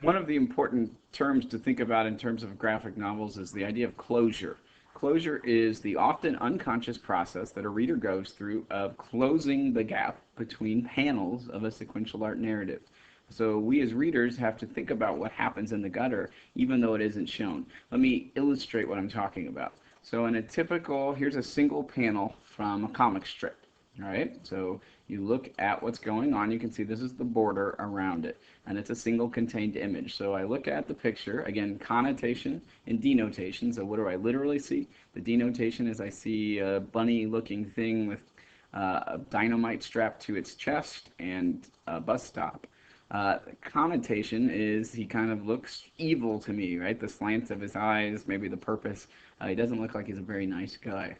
One of the important terms to think about in terms of graphic novels is the idea of closure. Closure is the often unconscious process that a reader goes through of closing the gap between panels of a sequential art narrative. So we as readers have to think about what happens in the gutter, even though it isn't shown. Let me illustrate what I'm talking about. So in a typical, here's a single panel from a comic strip. All right, so you look at what's going on, you can see this is the border around it, and it's a single contained image. So I look at the picture, again, connotation and denotation. So what do I literally see? The denotation is I see a bunny-looking thing with a dynamite strapped to its chest and a bus stop. Connotation is he kind of looks evil to me, right? The slants of his eyes, maybe the purpose. He doesn't look like he's a very nice guy.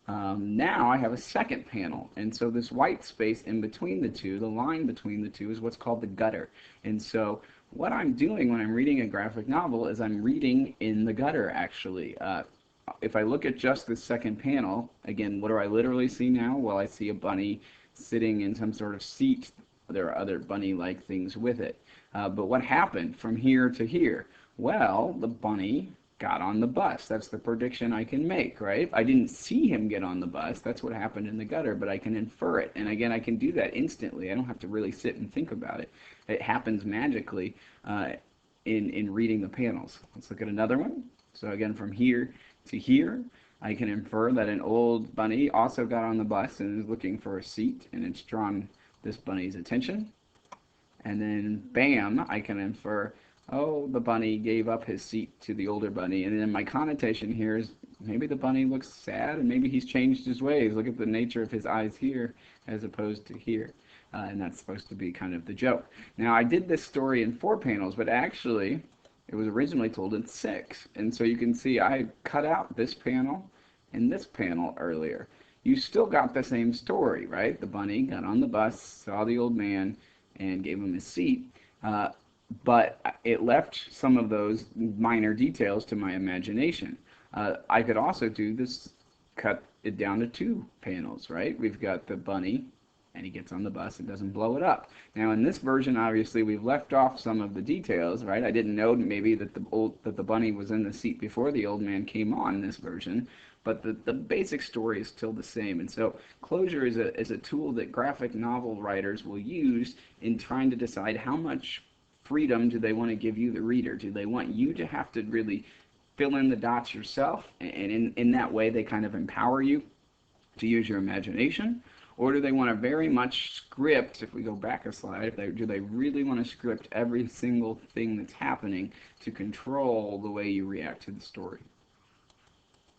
Now I have a second panel, and so this white space in between the two, the line between the two, is what's called the gutter. And so what I'm doing when I'm reading a graphic novel is I'm reading in the gutter, actually. If I look at just this second panel, again, what do I literally see now? Well, I see a bunny sitting in some sort of seat. There are other bunny-like things with it. But what happened from here to here? Well, the bunny got on the bus. That's the prediction I can make, right? I didn't see him get on the bus. That's what happened in the gutter, but I can infer it. And again, I can do that instantly. I don't have to really sit and think about it. It happens magically in reading the panels. Let's look at another one. So again, from here to here, I can infer that an old bunny also got on the bus and is looking for a seat, and it's drawn this bunny's attention. And then, bam, I can infer, oh, the bunny gave up his seat to the older bunny. And then my connotation here is maybe the bunny looks sad and maybe he's changed his ways. Look at the nature of his eyes here as opposed to here. And that's supposed to be kind of the joke. Now, I did this story in 4 panels, but actually it was originally told in 6. And so you can see I cut out this panel and this panel earlier. You still got the same story, right? The bunny got on the bus, saw the old man, and gave him his seat. But it left some of those minor details to my imagination. I could also do this, cut it down to 2 panels, right? We've got the bunny, and he gets on the bus and doesn't blow it up. Now in this version, obviously, we've left off some of the details, right? I didn't know maybe that the bunny was in the seat before the old man came on in this version, but the basic story is still the same. And so closure is a tool that graphic novel writers will use in trying to decide how much freedom do they want to give you, the reader? Do they want you to have to really fill in the dots yourself, and in that way they kind of empower you to use your imagination? Or do they want to very much script, if we go back a slide, do they really want to script every single thing that's happening to control the way you react to the story?